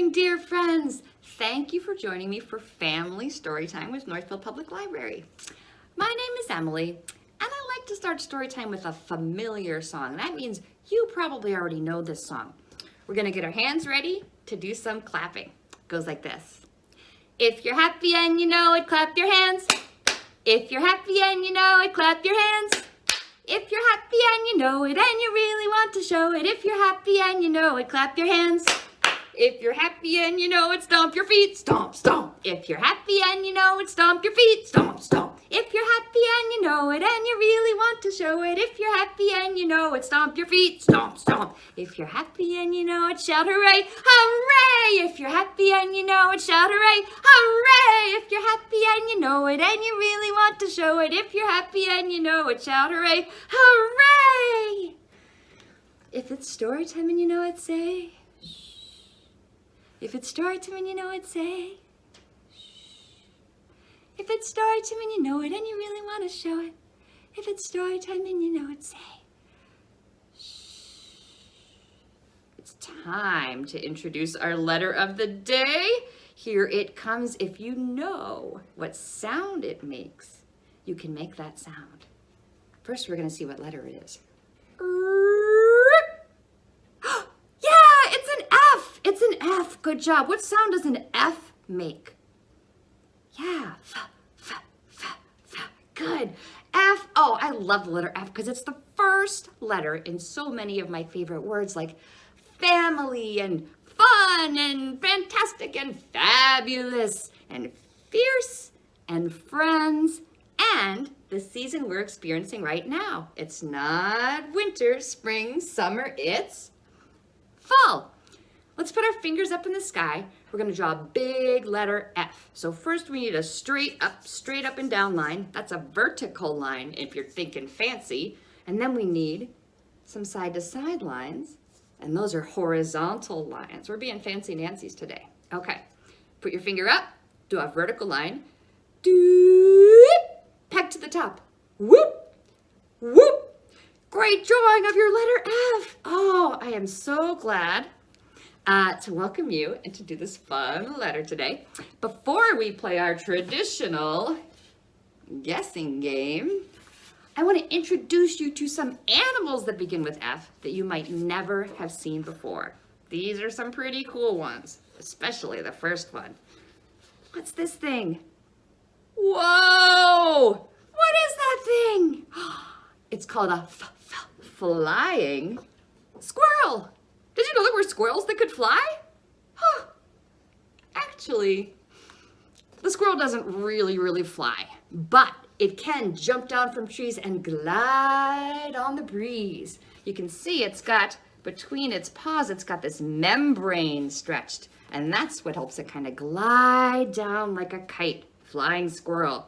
morning, dear friends. Thank you for joining me for Family Storytime with Northfield Public Library. My name is Emily, and I like to start Storytime with a familiar song. That means you probably already know this song. We're gonna get our hands ready to do some clapping. It goes like this. If you're happy and you know it, clap your hands. If you're happy and you know it, clap your hands. If you're happy and you know it and you really want to show it, if you're happy and you know it, clap your hands. If you're happy and you know it, stomp your feet, stomp, stomp. If you're happy and you know it, stomp your feet, stomp, stomp. If you're happy and you know it and you really want to show it, if you're happy and you know it, stomp your feet, stomp, stomp. If you're happy and you know it, shout hooray, hooray. If you're happy and you know it, shout hooray, hooray. If you're happy and you know it and you really want to show it, if you're happy and you know it, shout hooray, hooray. If it's story time and you know it, say shh. If it's story time and you know it, say shh. If it's story time and you know it and you really want to show it, if it's story time and you know it, say shh. It's time to introduce our letter of the day. Here it comes. If you know what sound it makes, you can make that sound. First, we're going to see what letter it is. It's an F. Good job. What sound does an F make? Yeah. F, f, f, f. Good. F. Oh, I love the letter F because it's the first letter in so many of my favorite words like family and fun and fantastic and fabulous and fierce and friends and the season we're experiencing right now. It's not winter, spring, summer. It's fall. Let's put our fingers up in the sky. We're gonna draw a big letter F. So first we need a straight up and down line. That's a vertical line if you're thinking fancy. And then we need some side to side lines. And those are horizontal lines. We're being fancy Nancy's today. Okay, put your finger up, do a vertical line. Doop, peg to the top. Whoop, whoop. Great drawing of your letter F. Oh, I am so glad to welcome you and to do this fun letter today. Before we play our traditional guessing game, I want to introduce you to some animals that begin with F that you might never have seen before. These are some pretty cool ones, especially the first one. What's this thing? Whoa! What is that thing? It's called a flying squirrel. Did you know there were squirrels that could fly? Huh. Actually, the squirrel doesn't really fly, but it can jump down from trees and glide on the breeze. You can see it's got, between its paws, it's got this membrane stretched, and that's what helps it kind of glide down like a kite, flying squirrel.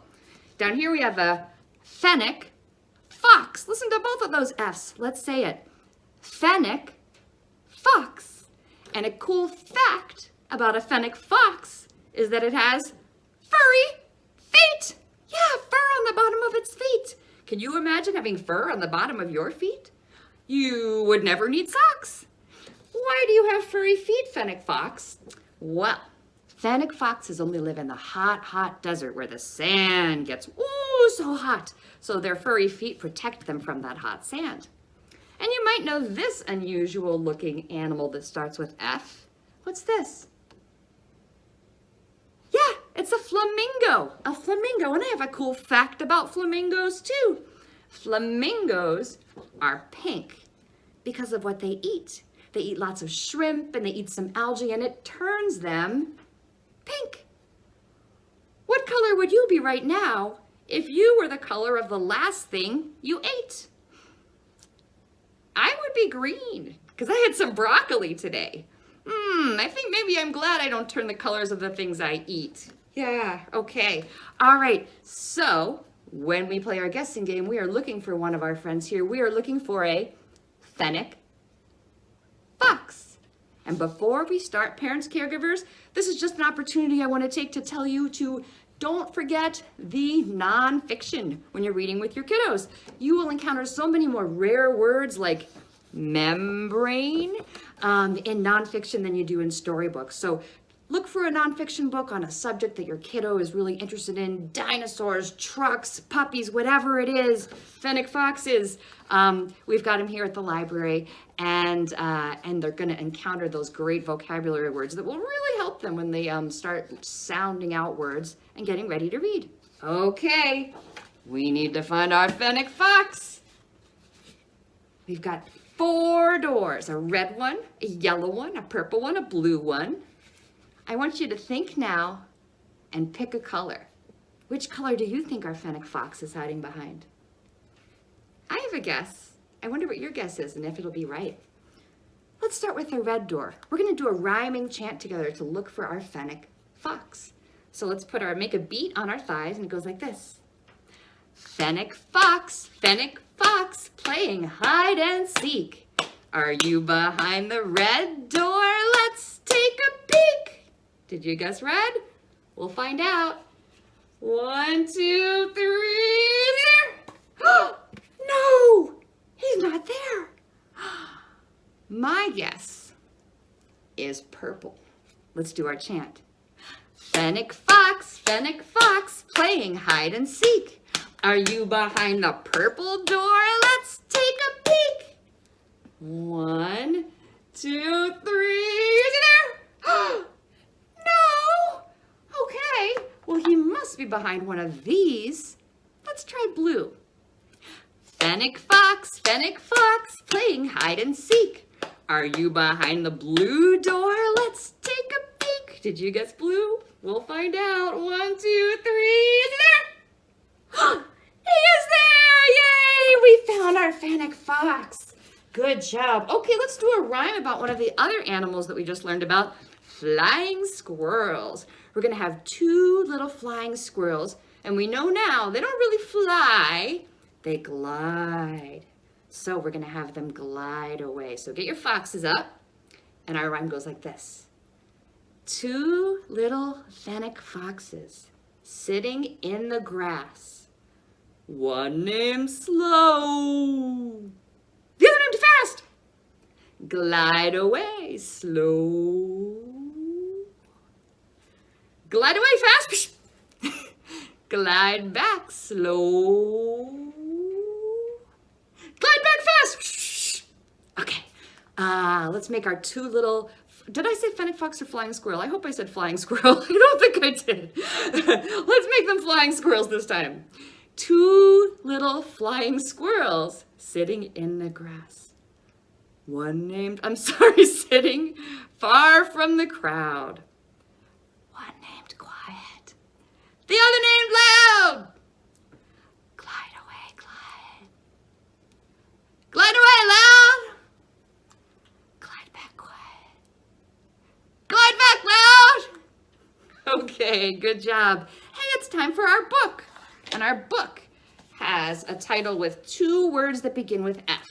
Down here we have a fennec fox. Listen to both of those Fs. Let's say it. Fennec fox. And a cool fact about a fennec fox is that it has furry feet. Yeah, fur on the bottom of its feet. Can you imagine having fur on the bottom of your feet? You would never need socks. Why do you have furry feet, fennec fox? Well, fennec foxes only live in the hot desert where the sand gets so hot. So their furry feet protect them from that hot sand. And you might know this unusual looking animal that starts with F. What's this? Yeah, it's a flamingo. A flamingo, and I have a cool fact about flamingos too. Flamingos are pink because of what they eat. They eat lots of shrimp and they eat some algae and it turns them pink. What color would you be right now if you were the color of the last thing you ate? I would be green because I had some broccoli today. I think maybe I'm glad I don't turn the colors of the things I eat. Yeah, okay. All right, so when we play our guessing game, we are looking for one of our friends here. We are looking for a fennec fox. And before we start, parents, caregivers, this is just an opportunity I want to take to tell you to don't forget the nonfiction when you're reading with your kiddos. You will encounter so many more rare words like membrane in nonfiction than you do in storybooks. So look for a nonfiction book on a subject that your kiddo is really interested in. Dinosaurs, trucks, puppies, whatever it is. Fennec foxes. We've got them here at the library, and they're going to encounter those great vocabulary words that will really help them when they start sounding out words and getting ready to read. Okay, we need to find our Fennec fox. We've got 4 doors, a red one, a yellow one, a purple one, a blue one. I want you to think now and pick a color. Which color do you think our Fennec fox is hiding behind? I have a guess. I wonder what your guess is and if it'll be right. Let's start with the red door. We're going to do a rhyming chant together to look for our Fennec fox. So let's make a beat on our thighs, and it goes like this. Fennec fox, playing hide and seek. Are you behind the red door? Let's take a peek. Did you guess red? We'll find out. 1, 2, 3, there. No, he's not there. My guess is purple. Let's do our chant. Fennec fox, playing hide and seek. Are you behind the purple door? Let's take a peek. 1, 2, 3, is he there? No! Okay, well he must be behind one of these. Let's try blue. Fennec fox, playing hide and seek. Are you behind the blue door? Let's take a peek. Did you guess blue? We'll find out. 1, 2, 3, is he there? He is there! Yay! We found our Fennec fox. Good job. Okay, let's do a rhyme about one of the other animals that we just learned about. Flying squirrels. We're going to have 2 little flying squirrels, and we know now they don't really fly, they glide. So we're going to have them glide away. So get your foxes up, and our rhyme goes like this. 2 little Fennec foxes sitting in the grass. One named Slow, the other named Fast. Glide away slow. Glide away fast. Glide back slow. Glide back fast. Okay, let's make our 2 little, did I say Fennec fox or flying squirrel? I hope I said flying squirrel. I don't think I did. Let's make them flying squirrels this time. 2 little flying squirrels sitting in the grass. One named, sitting far from the crowd. One named Quiet. The other named Loud. Glide away, Glide. Glide away, Loud. Glide back, Quiet. Glide back, Loud. Okay, good job. Hey, it's time for our book. And our book has a title with 2 words that begin with F.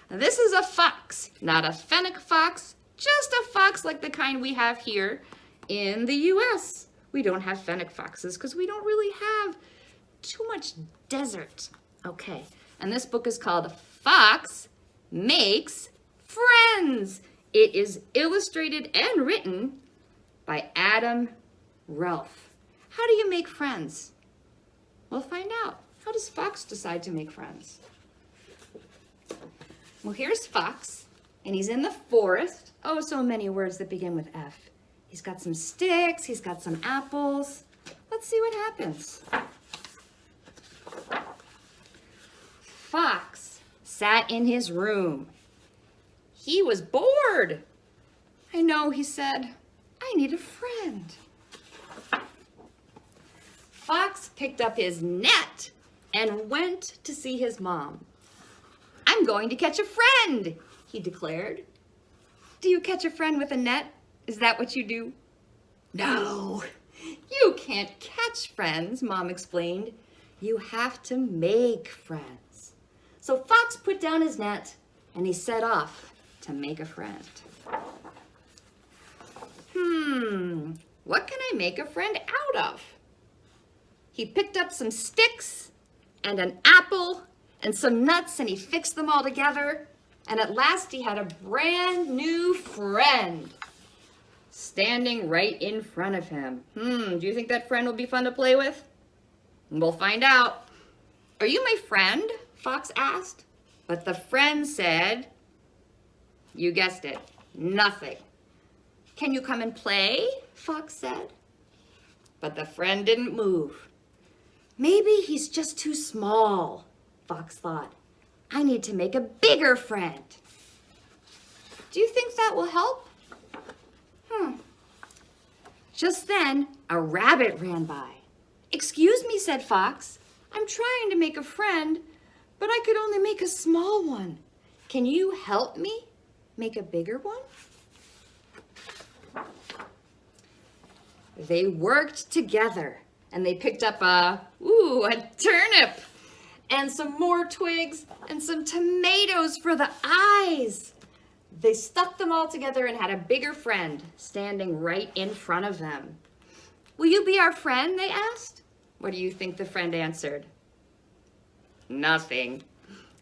Now, this is a fox, not a Fennec fox, just a fox like the kind we have here in the US. We don't have Fennec foxes because we don't really have too much desert. Okay, and this book is called Fox Makes Friends. It is illustrated and written by Adam Ralph. How do you make friends? We'll find out. How does Fox decide to make friends? Well, here's Fox, and he's in the forest. Oh, so many words that begin with F. He's got some sticks, he's got some apples. Let's see what happens. Fox sat in his room. He was bored. I know, he said, I need a friend. Fox picked up his net and went to see his mom. I'm going to catch a friend, he declared. Do you catch a friend with a net? Is that what you do? No, you can't catch friends, Mom explained. You have to make friends. So Fox put down his net and he set off to make a friend. What can I make a friend out of? He picked up some sticks and an apple and some nuts, and he fixed them all together, And at last he had a brand new friend standing right in front of him. Do you think that friend will be fun to play with? We'll find out. Are you my friend? Fox asked. But the friend said, you guessed it, nothing. Can you come and play? Fox said. But the friend didn't move. Maybe he's just too small, Fox thought. I need to make a bigger friend. Do you think that will help? Just then, a rabbit ran by. Excuse me, said Fox. I'm trying to make a friend, but I could only make a small one. Can you help me make a bigger one? They worked together and they picked up a turnip and some more twigs and some tomatoes for the eyes. They stuck them all together and had a bigger friend standing right in front of them. Will you be our friend? They asked. What do you think the friend answered? Nothing.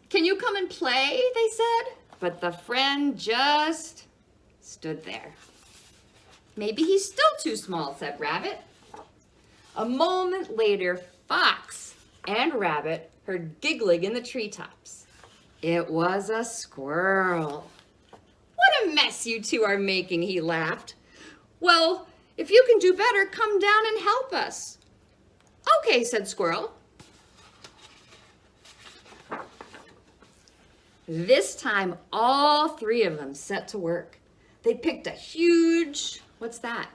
Can you come and play? They said. But the friend just stood there. Maybe he's still too small, said Rabbit. A moment later, Fox and Rabbit heard giggling in the treetops. It was a squirrel. What a mess you two are making, he laughed. Well, if you can do better, come down and help us. Okay, said Squirrel. This time, all three of them set to work. They picked a huge, what's that?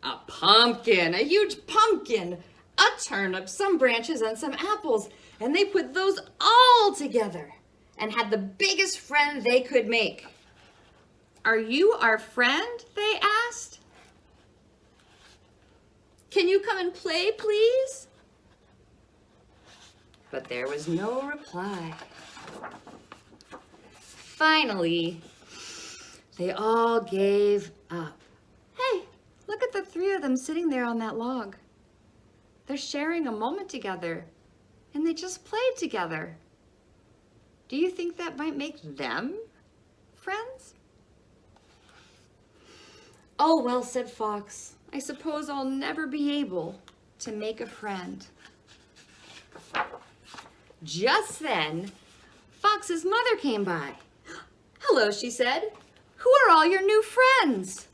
A pumpkin, a huge pumpkin, a turnip, some branches, and some apples. And they put those all together and had the biggest friend they could make. Are you our friend? They asked. Can you come and play, please? But there was no reply. Finally, they all gave up. Hey, look at the three of them sitting there on that log. They're sharing a moment together, and they just played together. Do you think that might make them friends? Oh, well, said Fox, I suppose I'll never be able to make a friend. Just then, Fox's mother came by. Hello, she said. Who are all your new friends?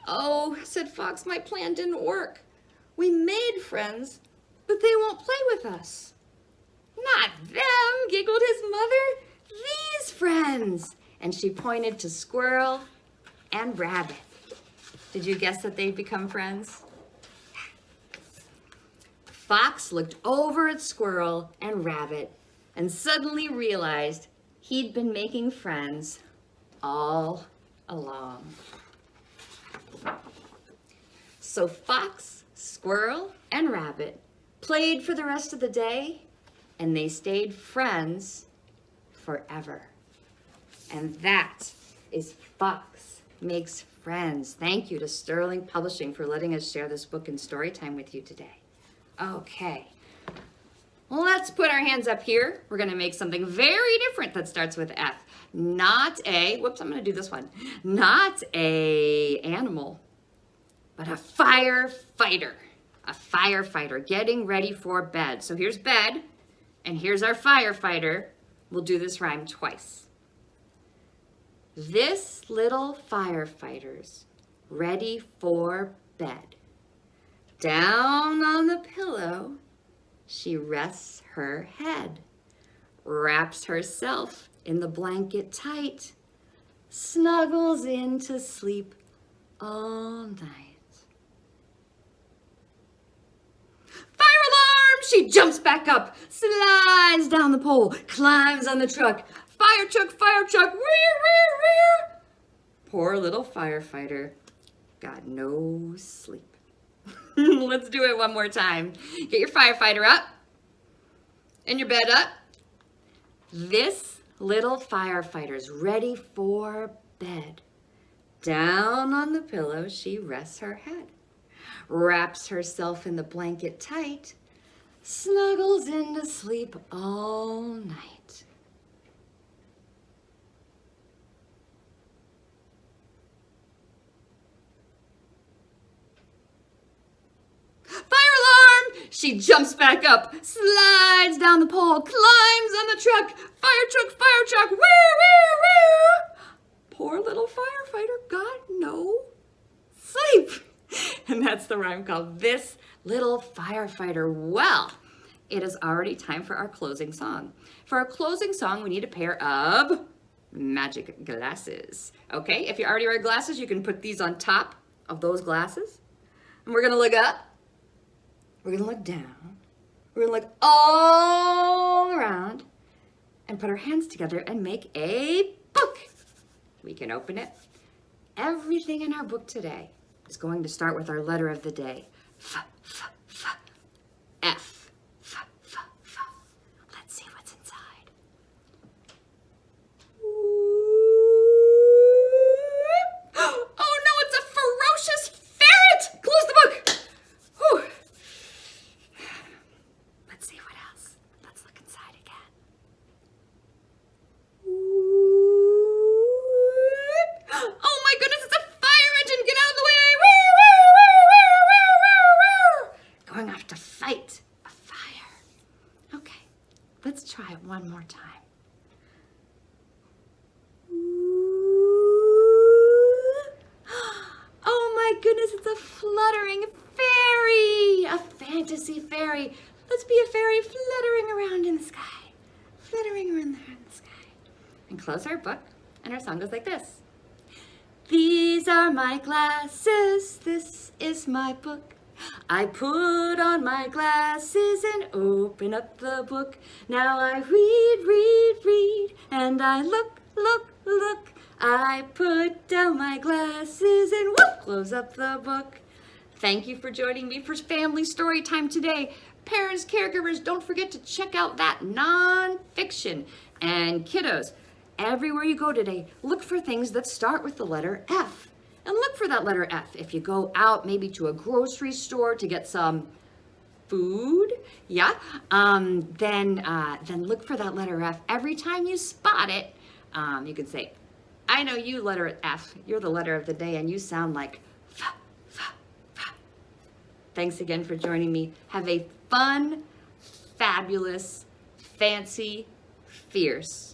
Oh, said Fox, my plan didn't work. We made friends, but they won't play with us. Not them, giggled his mother. These friends. And she pointed to Squirrel and Rabbit. Did you guess that they'd become friends? Fox looked over at Squirrel and Rabbit and suddenly realized he'd been making friends all along. So Fox, Squirrel, and Rabbit played for the rest of the day, and they stayed friends forever. And that is Fox Makes Friends. Thank you to Sterling Publishing for letting us share this book in Storytime with you today. Okay, let's put our hands up here. We're gonna make something very different that starts with F. Not a, whoops, I'm gonna do this one. Not a animal, but a firefighter. A firefighter getting ready for bed. So here's bed, and here's our firefighter. We'll do this rhyme twice. This little firefighter's ready for bed. Down on the pillow, she rests her head, wraps herself in the blanket tight, snuggles in to sleep all night. Fire alarm! She jumps back up, slides down the pole, climbs on the truck. Fire truck, rear, rear, rear. Poor little firefighter got no sleep. Let's do it one more time. Get your firefighter up and your bed up. This little firefighter's ready for bed. Down on the pillow, she rests her head, wraps herself in the blanket tight, snuggles in to sleep all night. She jumps back up, slides down the pole, climbs on the truck. Fire truck, woo, woo, woo. Poor little firefighter got no sleep. And that's the rhyme called This Little Firefighter. Well, it is already time for our closing song. For our closing song, we need a pair of magic glasses. Okay, if you already wear glasses, you can put these on top of those glasses. And we're gonna look up, we're gonna look down, we're gonna look all around and put our hands together and make a book. We can open it. Everything in our book today is going to start with our letter of the day. F, F, F, F, F, F, F. Let's see what's inside. Oh no, it's a ferocious ferret! Close the book! Whew. Let's see what else. Let's look inside again. Oh my goodness, it's a fire engine! Get out of the way! Woo, woo, woo, woo, woo, woo, woo. Going off to fight a fire. Okay, let's try it one more time. Oh my goodness, it's a fluttering fairy! A fantasy fairy. Let's be a fairy fluttering around in the sky. Fluttering around there in the sky. And close our book, and our song goes like this. These are my glasses, this is my book. I put on my glasses and open up the book. Now I read, and I look. I put down my glasses and whoop, close up the book. Thank you for joining me for Family Story Time today. Parents, caregivers, don't forget to check out that nonfiction. And kiddos, everywhere you go today, look for things that start with the letter F. And look for that letter F. If you go out maybe to a grocery store to get some food, then look for that letter F. Every time you spot it, you can say, I know you, letter F. You're the letter of the day, and you sound like F, F, F. Thanks again for joining me. Have a fun, fabulous, fancy, fierce